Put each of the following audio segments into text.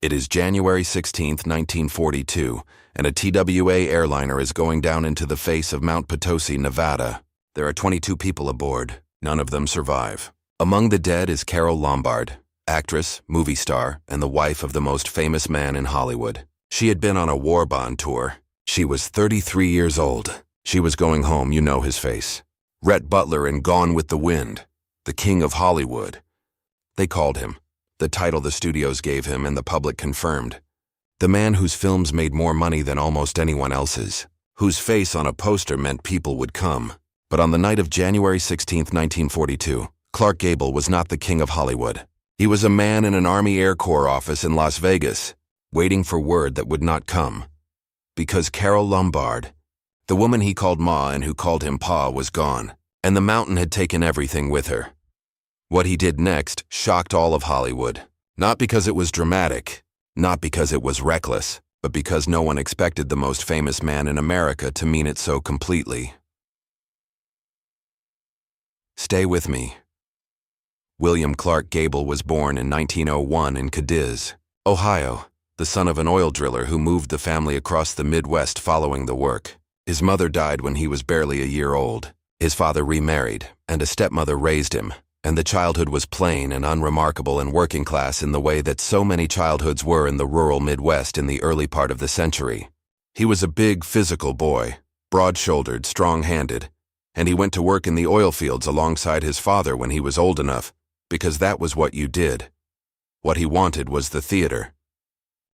It is January 16, 1942, and a TWA airliner is going down into the face of Mount Potosi, Nevada. There are 22 people aboard. None of them survive. Among the dead is Carole Lombard, actress, movie star, and the wife of the most famous man in Hollywood. She had been on a war bond tour. She was 33 years old. She was going home, you know his face. Rhett Butler in Gone with the Wind, the King of Hollywood. They called him. The title the studios gave him and the public confirmed. The man whose films made more money than almost anyone else's, whose face on a poster meant people would come. But on the night of January 16, 1942, Clark Gable was not the King of Hollywood. He was a man in an Army Air Corps office in Las Vegas, waiting for word that would not come. Because Carole Lombard, the woman he called Ma and who called him Pa, was gone, and the mountain had taken everything with her. What he did next shocked all of Hollywood, not because it was dramatic, not because it was reckless, but because no one expected the most famous man in America to mean it so completely. Stay with me. William Clark Gable was born in 1901 in Cadiz, Ohio, the son of an oil driller who moved the family across the Midwest following the work. His mother died when he was barely a year old. His father remarried, and a stepmother raised him, and the childhood was plain and unremarkable and working class in the way that so many childhoods were in the rural Midwest in the early part of the century. He was a big, physical boy, broad-shouldered, strong-handed, and he went to work in the oil fields alongside his father when he was old enough, because that was what you did. What he wanted was the theater.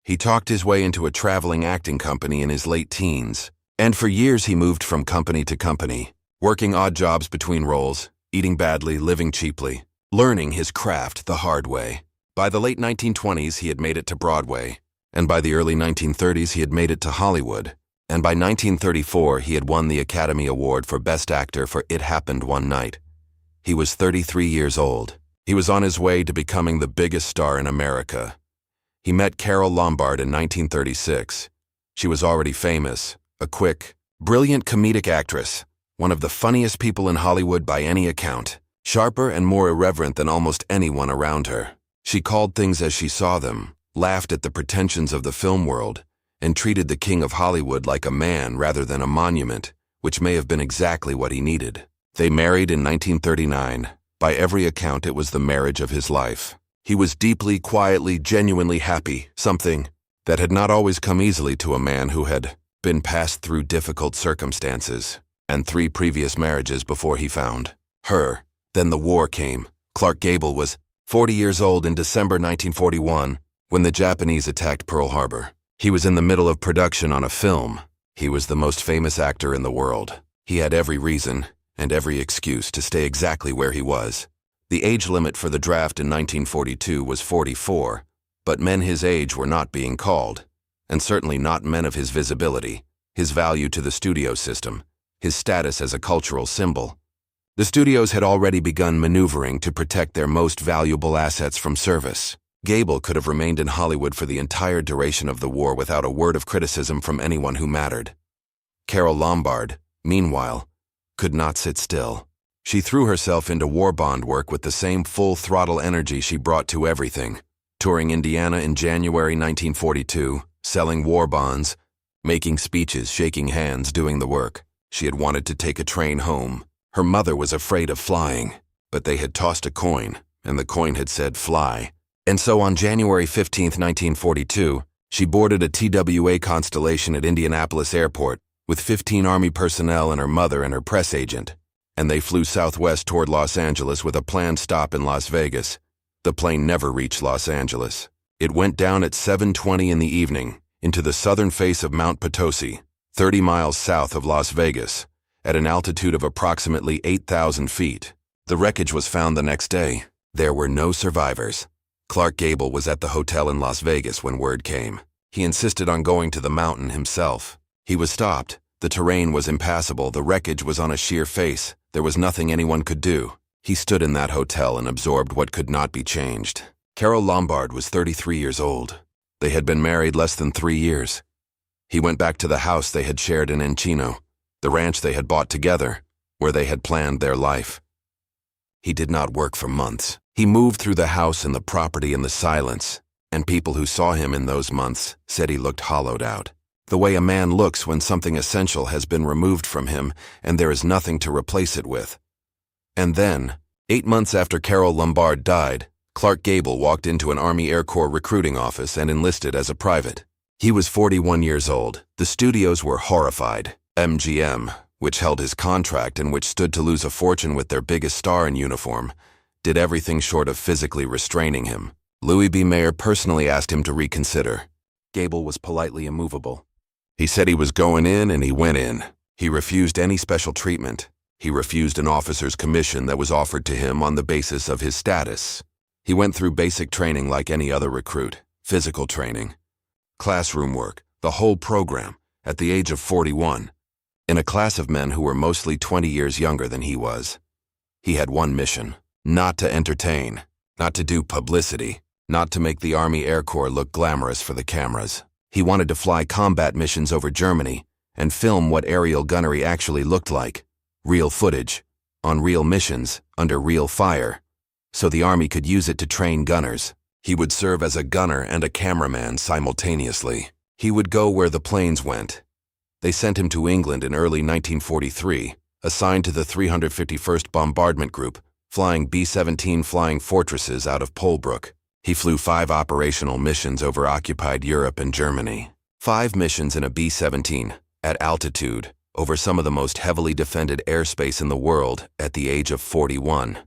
He talked his way into a traveling acting company in his late teens, and for years he moved from company to company, working odd jobs between roles, eating badly, living cheaply, learning his craft the hard way. By the late 1920s, he had made it to Broadway, and by the early 1930s, he had made it to Hollywood, and by 1934, he had won the Academy Award for Best Actor for It Happened One Night. He was 33 years old. He was on his way to becoming the biggest star in America. He met Carole Lombard in 1936. She was already famous, a quick, brilliant comedic actress, one of the funniest people in Hollywood by any account, sharper and more irreverent than almost anyone around her. She called things as she saw them, laughed at the pretensions of the film world, and treated the King of Hollywood like a man rather than a monument, which may have been exactly what he needed. They married in 1939. By every account, it was the marriage of his life. He was deeply, quietly, genuinely happy, something that had not always come easily to a man who had been passed through difficult circumstances and 3 previous marriages before he found her. Then the war came. Clark Gable was 40 years old in December 1941 when the Japanese attacked Pearl Harbor. He was in the middle of production on a film. He was the most famous actor in the world. He had every reason and every excuse to stay exactly where he was. The age limit for the draft in 1942 was 44, but men his age were not being called, and certainly not men of his visibility, his value to the studio system, his status as a cultural symbol. The studios had already begun maneuvering to protect their most valuable assets from service. Gable could have remained in Hollywood for the entire duration of the war without a word of criticism from anyone who mattered. Carole Lombard, meanwhile, could not sit still. She threw herself into war bond work with the same full-throttle energy she brought to everything, touring Indiana in January 1942, selling war bonds, making speeches, shaking hands, doing the work. She had wanted to take a train home. Her mother was afraid of flying, but they had tossed a coin, and the coin had said fly. And so on January 15, 1942, she boarded a TWA Constellation at Indianapolis Airport with 15 Army personnel and her mother and her press agent, and they flew southwest toward Los Angeles with a planned stop in Las Vegas. The plane never reached Los Angeles. It went down at 7:20 in the evening into the southern face of Mount Potosi, 30 miles south of Las Vegas, at an altitude of approximately 8,000 feet. The wreckage was found the next day. There were no survivors. Clark Gable was at the hotel in Las Vegas when word came. He insisted on going to the mountain himself. He was stopped. The terrain was impassable. The wreckage was on a sheer face. There was nothing anyone could do. He stood in that hotel and absorbed what could not be changed. Carole Lombard was 33 years old. They had been married less than 3 years. He went back to the house they had shared in Encino, the ranch they had bought together, where they had planned their life. He did not work for months. He moved through the house and the property in the silence, and people who saw him in those months said he looked hollowed out. The way a man looks when something essential has been removed from him and there is nothing to replace it with. And then, 8 months after Carole Lombard died, Clark Gable walked into an Army Air Corps recruiting office and enlisted as a private. He was 41 years old. The studios were horrified. MGM, which held his contract and which stood to lose a fortune with their biggest star in uniform, did everything short of physically restraining him. Louis B. Mayer personally asked him to reconsider. Gable was politely immovable. He said he was going in and he went in. He refused any special treatment. He refused an officer's commission that was offered to him on the basis of his status. He went through basic training like any other recruit, physical training, classroom work, the whole program, at the age of 41, in a class of men who were mostly 20 years younger than he was. He had one mission: not to entertain, not to do publicity, not to make the Army Air Corps look glamorous for the cameras. He wanted to fly combat missions over Germany and film what aerial gunnery actually looked like, real footage, on real missions, under real fire, so the Army could use it to train gunners. He would serve as a gunner and a cameraman simultaneously. He would go where the planes went. They sent him to England in early 1943, assigned to the 351st Bombardment Group, flying B-17 Flying Fortresses out of Polebrook. He flew 5 operational missions over occupied Europe and Germany. 5 missions in a B-17, at altitude, over some of the most heavily defended airspace in the world at the age of 41.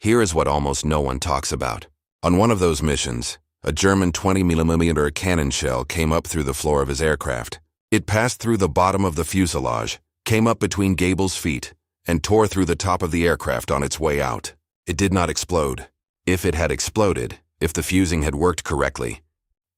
Here is what almost no one talks about. On one of those missions, a German 20mm cannon shell came up through the floor of his aircraft. It passed through the bottom of the fuselage, came up between Gable's feet, and tore through the top of the aircraft on its way out. It did not explode. If it had exploded, if the fusing had worked correctly,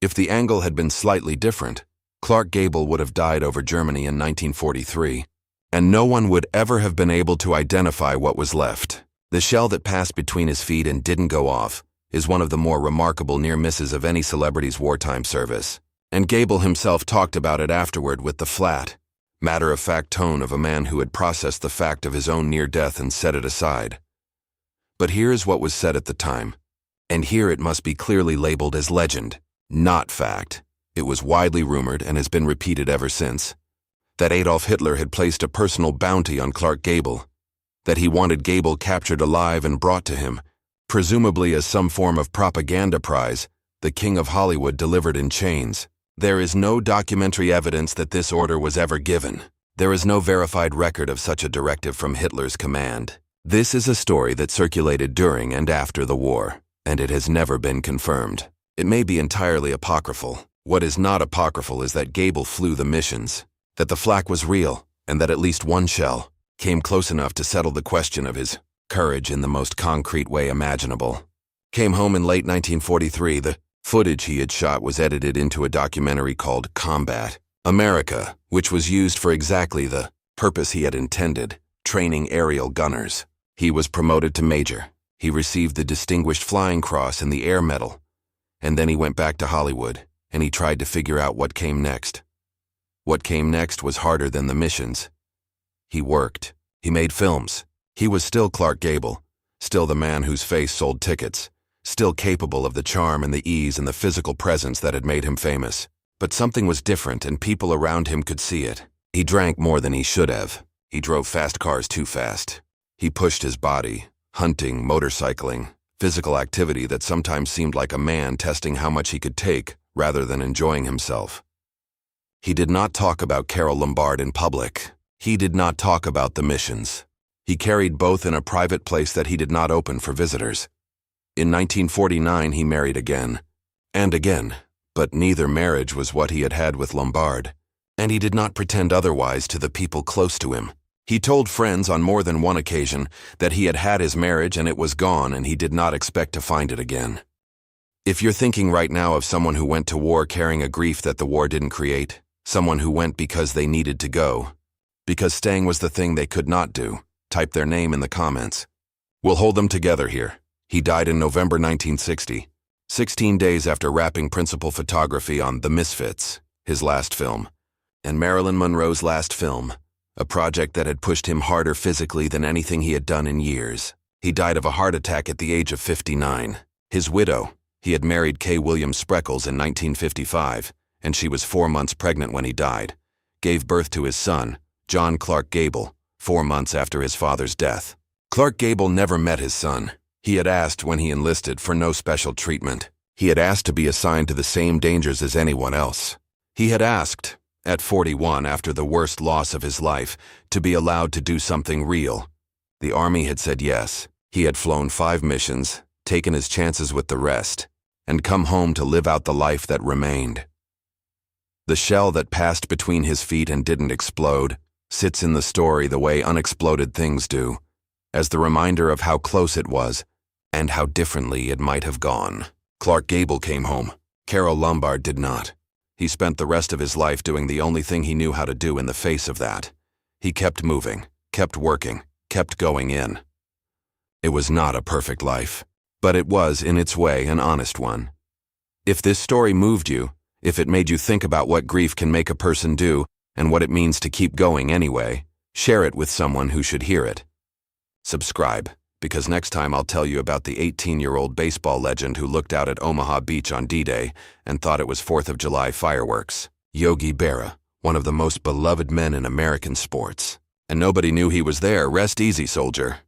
if the angle had been slightly different, Clark Gable would have died over Germany in 1943, and no one would ever have been able to identify what was left. The shell that passed between his feet and didn't go off is one of the more remarkable near misses of any celebrity's wartime service, and Gable himself talked about it afterward with the flat, matter-of-fact tone of a man who had processed the fact of his own near death and set it aside. But here's what was said at the time, and here it must be clearly labeled as legend, not fact. It was widely rumored and has been repeated ever since, that Adolf Hitler had placed a personal bounty on Clark Gable, that he wanted Gable captured alive and brought to him, presumably as some form of propaganda prize, the King of Hollywood delivered in chains. There is no documentary evidence that this order was ever given. There is no verified record of such a directive from Hitler's command. This is a story that circulated during and after the war, and it has never been confirmed. It may be entirely apocryphal. What is not apocryphal is that Gable flew the missions, that the flak was real, and that at least one shell came close enough to settle the question of his courage in the most concrete way imaginable. Came home in late 1943, the footage he had shot was edited into a documentary called Combat America, which was used for exactly the purpose he had intended, training aerial gunners. He was promoted to major. He received the Distinguished Flying Cross and the Air Medal. And then he went back to Hollywood, and he tried to figure out what came next. What came next was harder than the missions. He worked. He made films. He was still Clark Gable, still the man whose face sold tickets, still capable of the charm and the ease and the physical presence that had made him famous. But something was different, and people around him could see it. He drank more than he should have. He drove fast cars too fast. He pushed his body, hunting, motorcycling, physical activity that sometimes seemed like a man testing how much he could take rather than enjoying himself. He did not talk about Carole Lombard in public. He did not talk about the missions. He carried both in a private place that he did not open for visitors. In 1949, he married again, and again, but neither marriage was what he had had with Lombard, and he did not pretend otherwise to the people close to him. He told friends on more than one occasion that he had had his marriage and it was gone and he did not expect to find it again. If you're thinking right now of someone who went to war carrying a grief that the war didn't create, someone who went because they needed to go, because staying was the thing they could not do, type their name in the comments. We'll hold them together here. He died in November 1960, 16 days after wrapping principal photography on The Misfits, his last film, and Marilyn Monroe's last film, a project that had pushed him harder physically than anything he had done in years. He died of a heart attack at the age of 59. His widow, He had married Kay Williams Spreckles in 1955, and she was 4 months pregnant when he died. Gave birth to his son, John Clark Gable, 4 months after his father's death. Clark Gable never met his son. He had asked when he enlisted for no special treatment. He had asked to be assigned to the same dangers as anyone else. He had asked, at 41, after the worst loss of his life, to be allowed to do something real. The Army had said yes. He had flown 5 missions, taken his chances with the rest, and come home to live out the life that remained. The shell that passed between his feet and didn't explode sits in the story the way unexploded things do, as the reminder of how close it was and how differently it might have gone. Clark Gable came home. Carole Lombard did not. He spent the rest of his life doing the only thing he knew how to do in the face of that. He kept moving, kept working, kept going in. It was not a perfect life, but it was, in its way, an honest one. If this story moved you, if it made you think about what grief can make a person do and what it means to keep going anyway, share it with someone who should hear it. Subscribe, because next time I'll tell you about the 18-year-old baseball legend who looked out at Omaha Beach on D-Day and thought it was 4th of July fireworks. Yogi Berra, one of the most beloved men in American sports. And nobody knew he was there. Rest easy, soldier.